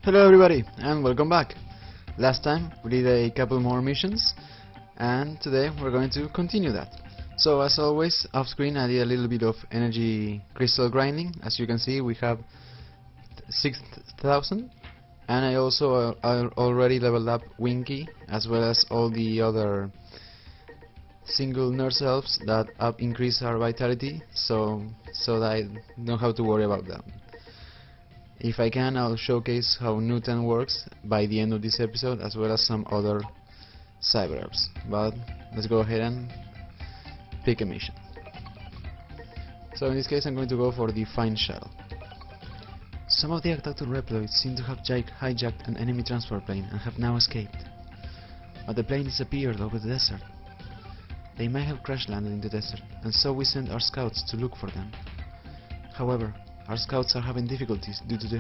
Hello everybody and welcome back. Last time we did a couple more missions and today we're going to continue that. So as always, off screen I did a little bit of energy crystal grinding. As you can see, we have 6,000, and I also already leveled up Winky as well as all the other single nurse elves that increase our vitality, so that I don't have to worry about that. If I can, I'll showcase how Newton works by the end of this episode, as well as some other cyber elves. But let's go ahead and pick a mission. So in this case I'm going to go for the Find Shuttle. Some of the abducted Reploids seem to have hijacked an enemy transport plane and have now escaped. But the plane disappeared over the desert. They may have crash landed in the desert, and so we sent our scouts to look for them. However, our scouts are having difficulties due to the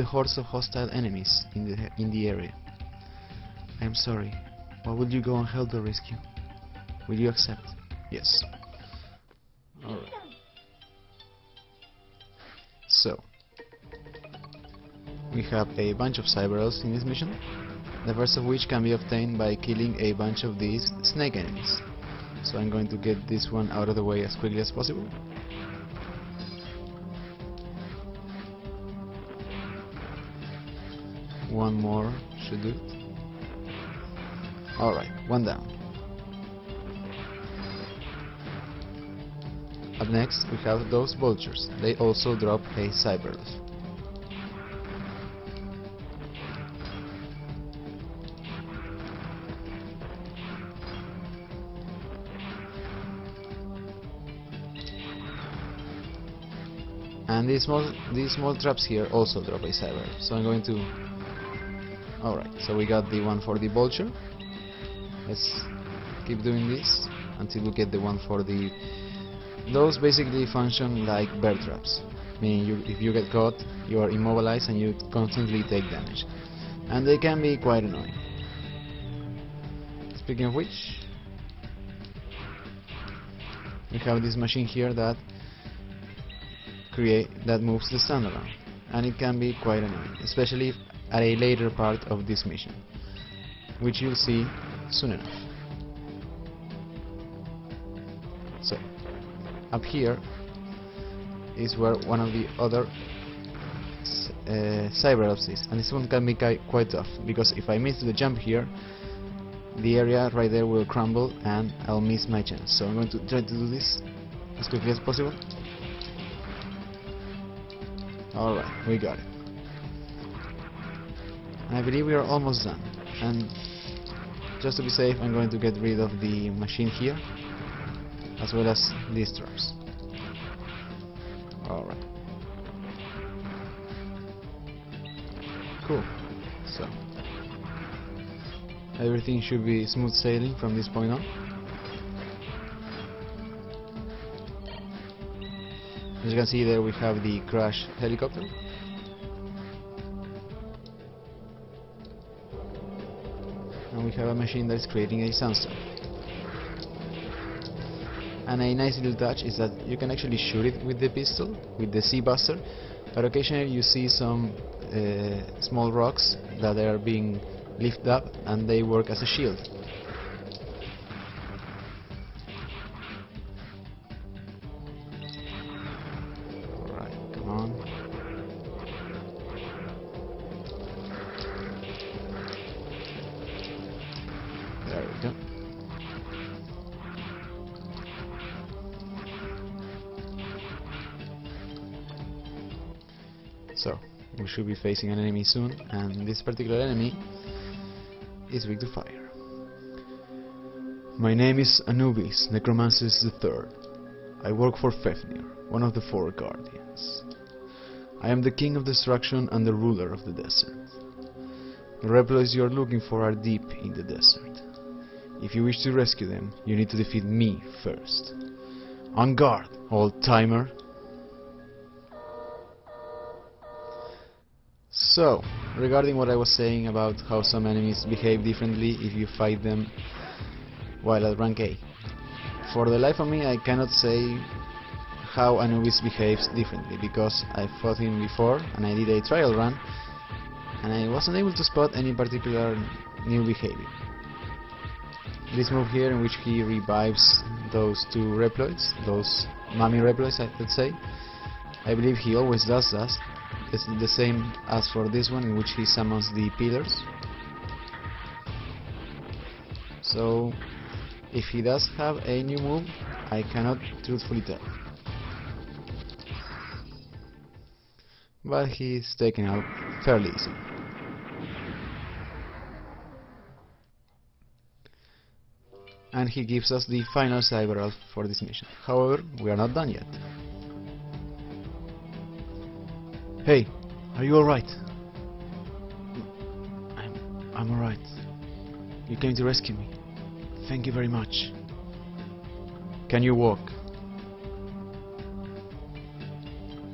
hordes of hostile enemies in the area. I am sorry, but will you go and help the rescue? Will you accept? Yes. Alright. So, we have a bunch of cyber elves in this mission, the first of which can be obtained by killing a bunch of these snake enemies. So I'm going to get this one out of the way as quickly as possible. One more should do it. Alright, one down. Up next we have those vultures. They also drop a cyber elf. And these small traps here also drop a cyber elf. So I'm going to... Alright, so we got the one for the vulture. Let's keep doing this until we get the one for the... Those basically function like bear traps, meaning if you get caught, you are immobilized and you constantly take damage. And they can be quite annoying. Speaking of which, we have this machine here that moves the stand around, and it can be quite annoying, especially at a later part of this mission, which you'll see soon enough. So, up here is where one of the other cyber elves is, and this one can be quite tough, because if I miss the jump here, the area right there will crumble and I'll miss my chance. So I'm going to try to do this as quickly as possible. Alright, we got it. I believe we are almost done, and just to be safe I'm going to get rid of the machine here as well as these traps. Alright. Cool. So everything should be smooth sailing from this point on. As you can see there, we have the crash helicopter. And we have a machine that is creating a sandstorm. And a nice little touch is that you can actually shoot it with the pistol, with the C-Buster, but occasionally you see some small rocks that are being lifted up and they work as a shield. Alright, come on. There we go. So, we should be facing an enemy soon, and this particular enemy is weak to fire. My name is Anubis Necromancer III. I work for Fafnir, one of the four guardians. I am the king of destruction and the ruler of the desert. The Reploids you are looking for are deep in the desert. If you wish to rescue them, you need to defeat me first. On guard, old-timer! So, regarding what I was saying about how some enemies behave differently if you fight them while at rank A. For the life of me, I cannot say how Anubis behaves differently, because I fought him before and I did a trial run, and I wasn't able to spot any particular new behavior. This move here in which he revives those two Reploids, those mummy Reploids, let's say, I believe he always does that. It's the same as for this one in which he summons the pillars. So if he does have a new move, I cannot truthfully tell. But he's taken out fairly easy. And he gives us the final Cyber Elf for this mission. However, we are not done yet. Hey, are you alright? I'm alright. You came to rescue me. Thank you very much. Can you walk?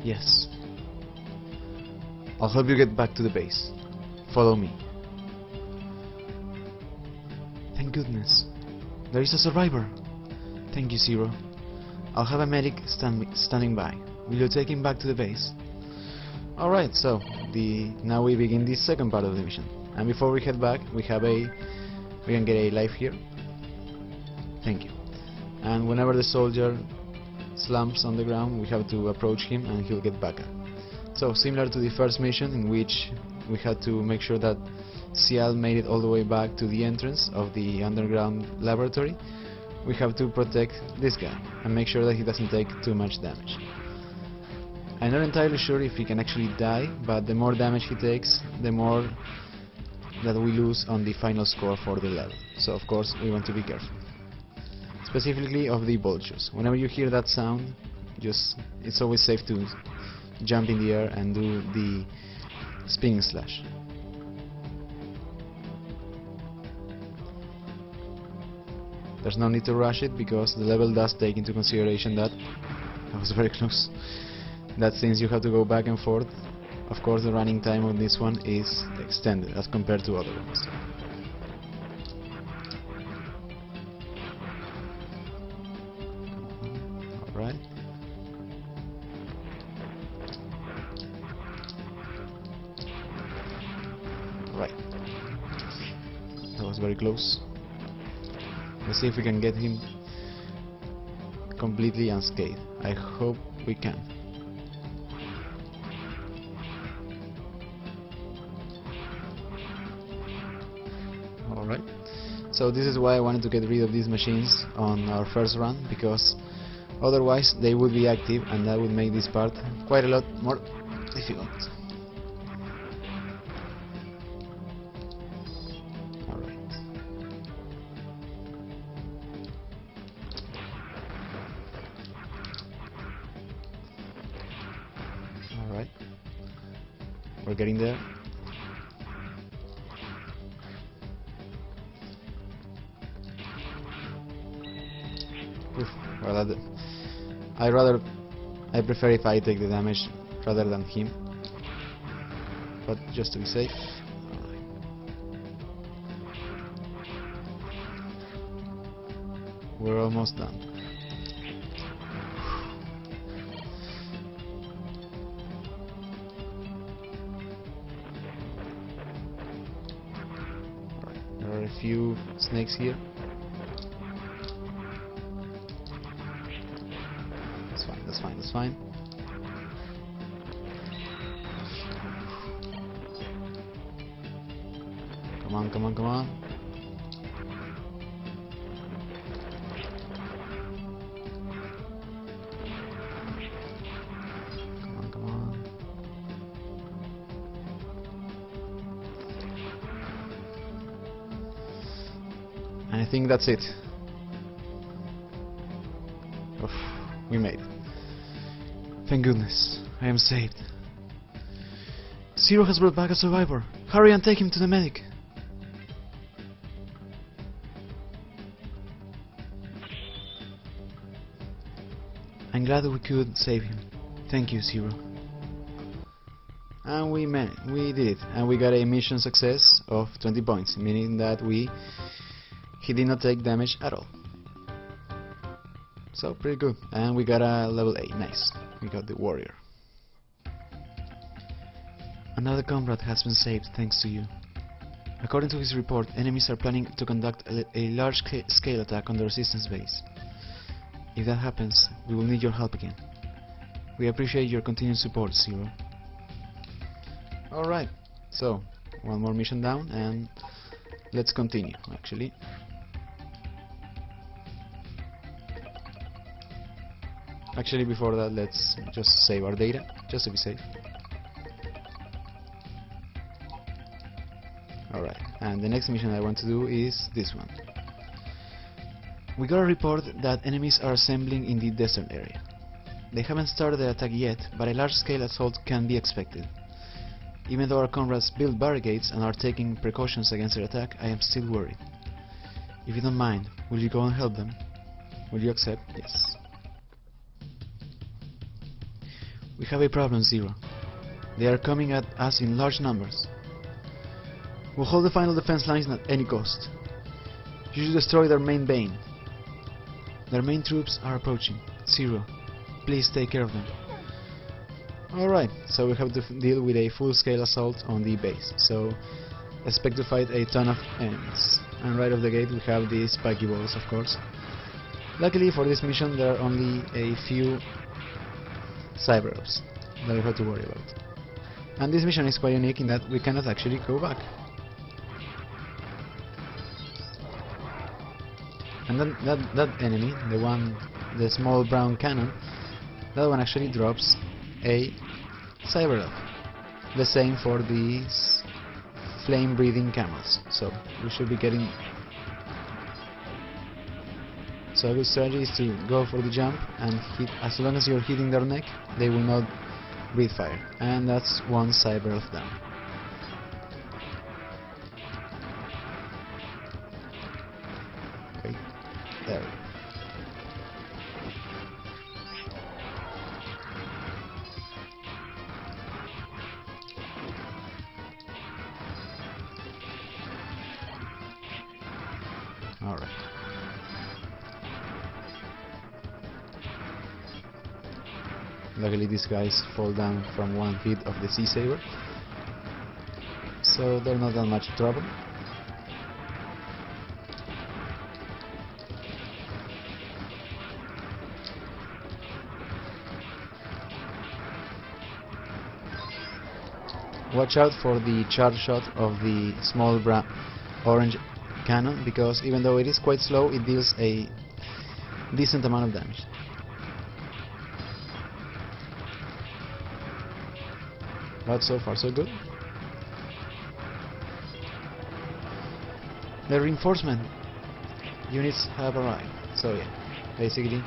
Yes. I'll help you get back to the base. Follow me. Thank goodness. There is a survivor. Thank you, Zero. I'll have a medic standing by. Will you take him back to the base? Alright, so now we begin the second part of the mission. And before we head back, we can get a life here. Thank you. And whenever the soldier slumps on the ground, we have to approach him and he'll get back up. So similar to the first mission, in which we had to make sure that Cial made it all the way back to the entrance of the underground laboratory, we have to protect this guy and make sure that he doesn't take too much damage. I'm not entirely sure if he can actually die, but the more damage he takes, the more that we lose on the final score for the level. So of course we want to be careful. Specifically of the vultures. Whenever you hear that sound, it's always safe to jump in the air and do the spinning slash. There's no need to rush it because the level does take into consideration that was very close. That since you have to go back and forth, of course the running time on this one is extended as compared to other ones. Alright. Right. That was very close. Let's see if we can get him completely unscathed. I hope we can. Alright. So this is why I wanted to get rid of these machines on our first run, because otherwise they would be active and that would make this part quite a lot more difficult. Alright, we're getting there. Oof, well, I prefer if I take the damage rather than him, but just to be safe. Alright. We're almost done. There are a few snakes here. That's fine. Come on. Come on. And I think that's it. Oof, we made it. Thank goodness, I am saved. Zero has brought back a survivor. Hurry and take him to the medic. I'm glad that we could save him. Thank you, Zero. And we did it, and we got a mission success of 20 points, meaning that he did not take damage at all. So pretty good. And we got a level 8, nice. We got the warrior. Another comrade has been saved thanks to you. According to his report, enemies are planning to conduct a large-scale attack on the resistance base. If that happens, we will need your help again. We appreciate your continued support, Zero. Alright, so, one more mission down, and let's continue, actually. Actually, before that, let's just save our data, just to be safe. Alright, and the next mission I want to do is this one. We got a report that enemies are assembling in the desert area. They haven't started the attack yet, but a large-scale assault can be expected. Even though our comrades built barricades and are taking precautions against their attack, I am still worried. If you don't mind, will you go and help them? Will you accept? Yes. We have a problem, Zero. They are coming at us in large numbers. We'll hold the final defense lines at any cost. You should destroy their main base. Their main troops are approaching. Zero, please take care of them. Alright, so we have to deal with a full-scale assault on the base. So expect to fight a ton of enemies. And right off the gate we have these spiky balls, of course. Luckily for this mission there are only a few cyber ops that we have to worry about. And this mission is quite unique in that we cannot actually go back. And then that enemy, the small brown cannon, that one actually drops a cyber elf. The same for these flame-breathing camels. So we should be getting. So a good strategy is to go for the jump and hit. As long as you're hitting their neck, they will not breathe fire. And that's one cyber elf down. Okay, there we go. Alright. Luckily these guys fall down from one hit of the Sea Saber, so they're not that much trouble. Watch out for the charge shot of the small orange cannon, because even though it is quite slow, it deals a decent amount of damage. But so far so good. The reinforcement units have arrived, so yeah, basically.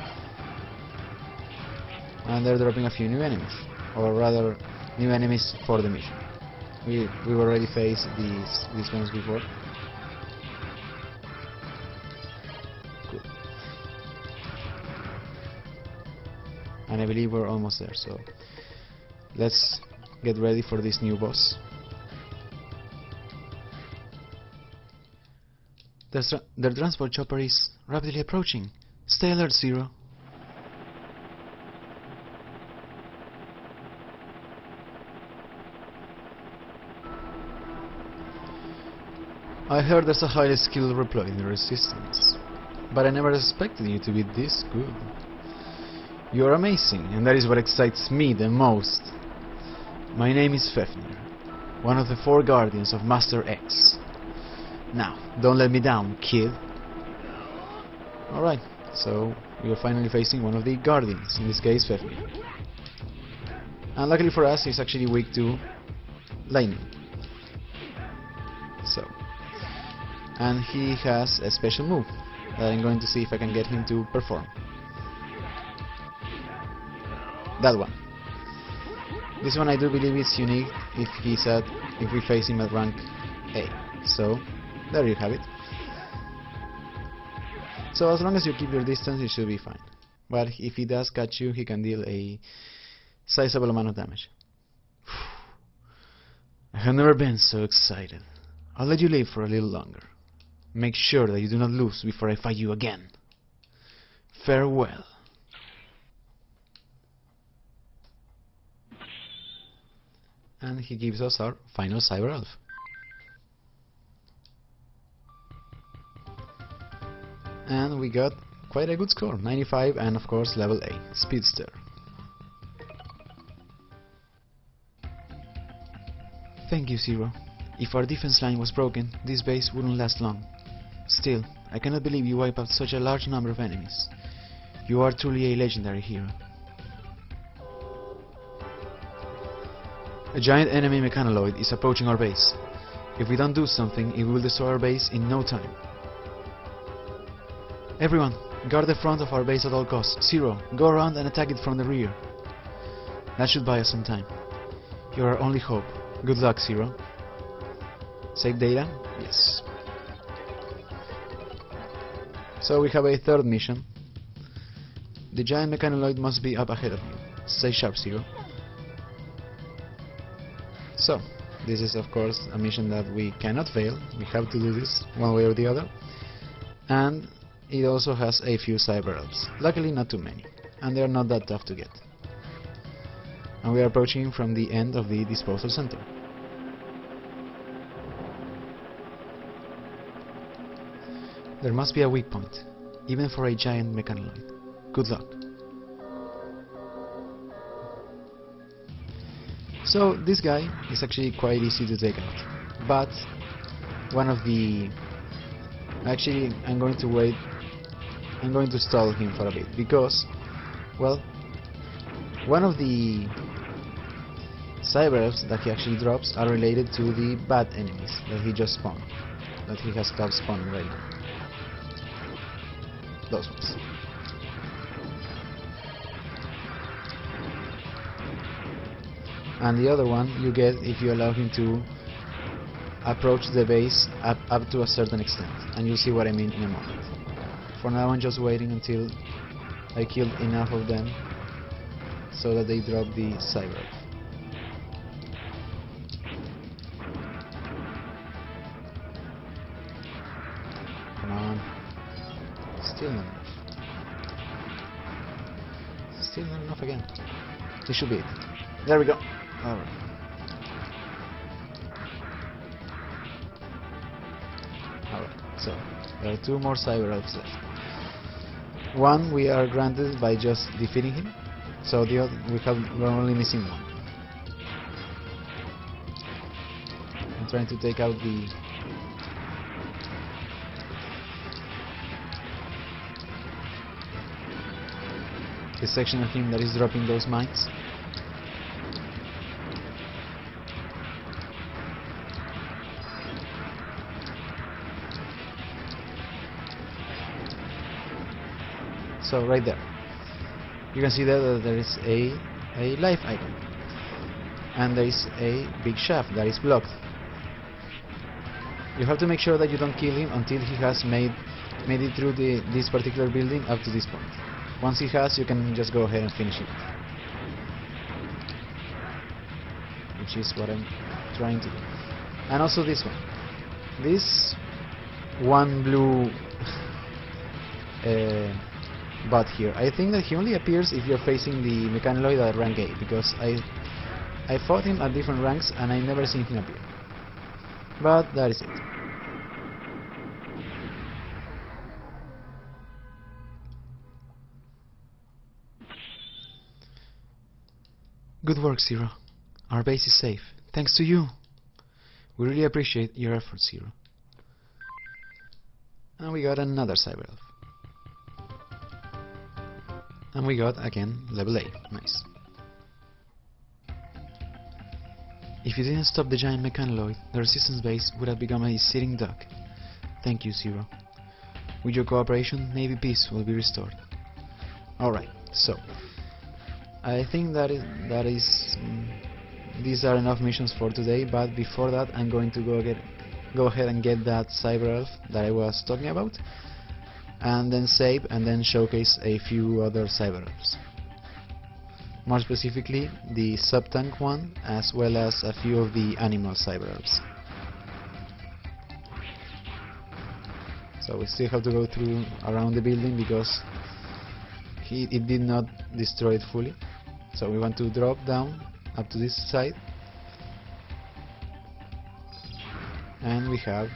And they're dropping a few new enemies, or rather new enemies for the mission. We've already faced these ones before. Good. And I believe we're almost there, so let's get ready for this new boss. Their transport chopper is rapidly approaching. Stay alert, Zero. I heard there's a highly skilled reploid in the Resistance, but I never expected you to be this good. You're amazing, and that is what excites me the most. My name is Fafnir, one of the 4 guardians of Master X. Now, don't let me down, kid. Alright, so we are finally facing one of the guardians, in this case Fafnir. And luckily for us, he's actually weak to lightning. So, and he has a special move that I'm going to see if I can get him to perform. That one. This one I do believe is unique if we face him at rank A. So, there you have it. So as long as you keep your distance, it should be fine. But if he does catch you, he can deal a sizable amount of damage. I have never been so excited. I'll let you live for a little longer. Make sure that you do not lose before I fight you again. Farewell. and he gives us our final Cyber Elf. And we got quite a good score, 95, and of course level A, Speedster. Thank you, Zero. If our defense line was broken, this base wouldn't last long. Still, I cannot believe you wiped out such a large number of enemies. You are truly a legendary hero. A giant enemy mechanoid is approaching our base. If we don't do something, it will destroy our base in no time. Everyone, guard the front of our base at all costs. Zero, go around and attack it from the rear. That should buy us some time. You're our only hope. Good luck, Zero. Save data? Yes. So we have a third mission. The giant mechanoid must be up ahead of you. Stay sharp, Zero. So, this is of course a mission that we cannot fail. We have to do this one way or the other. And it also has a few Cyber Elves. Luckily not too many. And they are not that tough to get. And we are approaching from the end of the disposal center. There must be a weak point, even for a giant mechanoid. Good luck. So this guy is actually quite easy to take out, but one of the... Actually, I'm going to wait. I'm going to stall him for a bit because, well, one of the Cyber Elves that he actually drops are related to the bad enemies that he just spawned, that he has stopped spawning right now. Those ones. And the other one you get if you allow him to approach the base up to a certain extent, and you'll see what I mean in a moment. For now I'm just waiting until I killed enough of them so that they drop the Cyber Elf. Come on. Still not enough. Still not enough again. This should be it. There we go. Alright. Alright, so there are two more Cyber Elves left. One we are granted by just defeating him, so the other we're only missing one. I'm trying to take out the section of him that is dropping those mines. So right there, you can see there that there is a life icon, and there is a big shaft that is blocked. You have to make sure that you don't kill him until he has made it through this particular building up to this point. Once he has, you can just go ahead and finish it, which is what I'm trying to do. And also this one blue bot here. I think that he only appears if you're facing the mechanoid at rank 8, because I fought him at different ranks and I never seen him appear. But that is it. Good work, Zero. Our base is safe, thanks to you. We really appreciate your efforts, Zero. And we got another Cyber Elf. And we got, again, level A. Nice. If you didn't stop the giant mechanoid, the resistance base would have become a sitting duck. Thank you, Zero. With your cooperation, maybe peace will be restored. Alright, so I think these are enough missions for today, but before that I'm going to go ahead and get that Cyber Elf that I was talking about, and then save and then showcase a few other Cyber Elves. More specifically the sub-tank one, as well as a few of the animal Cyber Elves. So we still have to go through around the building because it did not destroy it fully. So we want to drop down up to this side and we have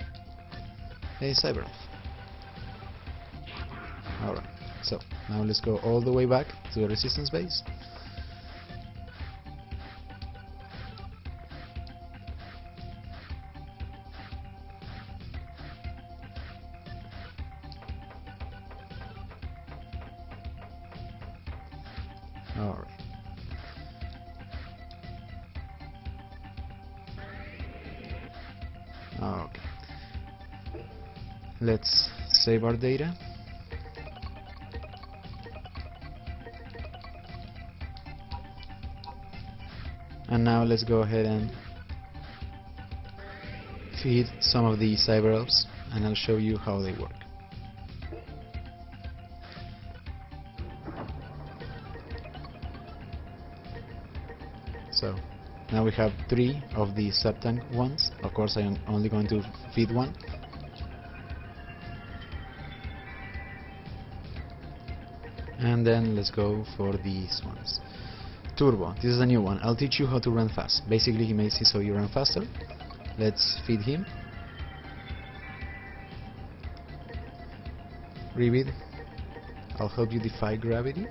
a Cyber Elf. Alright, so now let's go all the way back to the resistance base. Alright. Okay. Let's save our data. And now let's go ahead and feed some of the Cyber Elves, and I'll show you how they work. So now we have 3 of the sub-tank ones. Of course I am only going to feed one. And then let's go for these ones. Turbo, this is a new one. I'll teach you how to run fast. Basically he makes it so you run faster. Let's feed him. Ribbit, I'll help you defy gravity.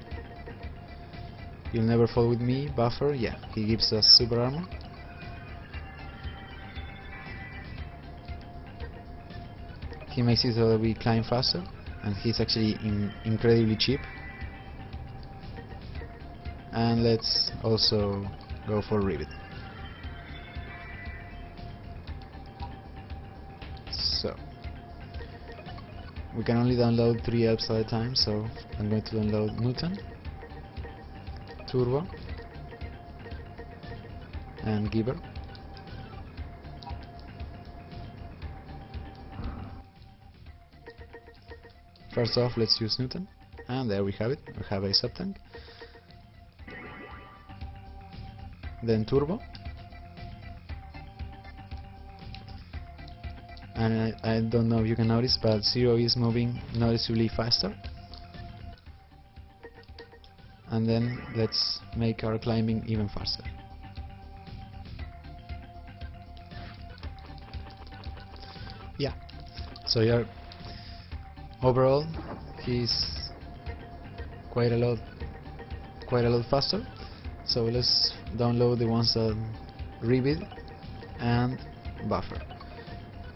You'll never fall with me. Buffer, yeah, he gives us super armor. He makes it so that we climb faster, and he's actually incredibly cheap. And let's also go for Ribbit. So we can only download 3 elves at a time, so I'm going to download Newton, Turbo, and Giver. First off, let's use Newton, and there we have it. We have a sub-tank. Then Turbo, and I don't know if you can notice, but Zero is moving noticeably faster. And then let's make our climbing even faster. Yeah, so yeah, overall he's quite a lot faster. So let's download the ones that Ribbit and Buffer,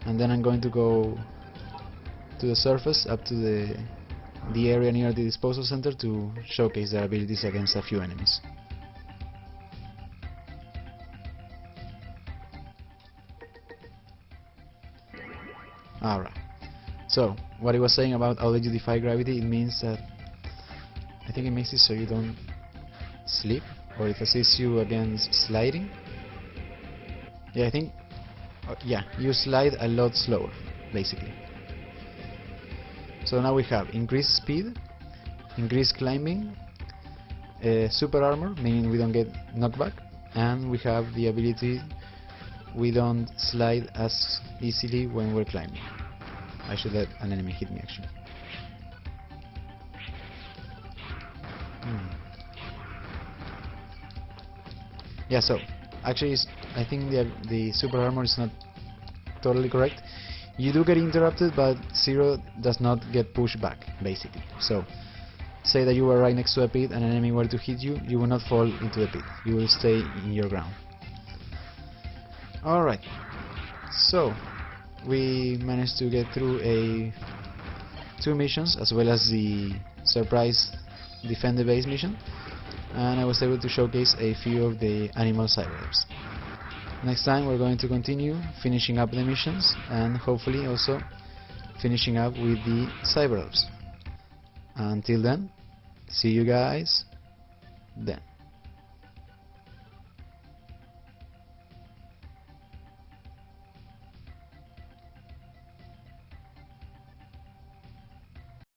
and then I'm going to go to the surface up to the area near the disposal center to showcase their abilities against a few enemies. Alright, so what I was saying about I'll let you defy gravity, it means that I think it makes it so you don't sleep, or it assists you against sliding. Yeah, I think yeah, you slide a lot slower basically. So now we have increased speed, increased climbing, super armor, meaning we don't get knockback, and we have the ability we don't slide as easily when we're climbing. I should let an enemy hit me actually. Yeah, so actually I think the super armor is not totally correct. You do get interrupted, but Zero does not get pushed back, basically. So, say that you were right next to a pit and an enemy were to hit you, you will not fall into the pit. You will stay in your ground. Alright, so we managed to get through 2 missions, as well as the surprise defend the base mission, and I was able to showcase a few of the animal Cyber Elves. Next time we're going to continue finishing up the missions, and hopefully also finishing up with the Cyber Elves. Until then, see you guys then.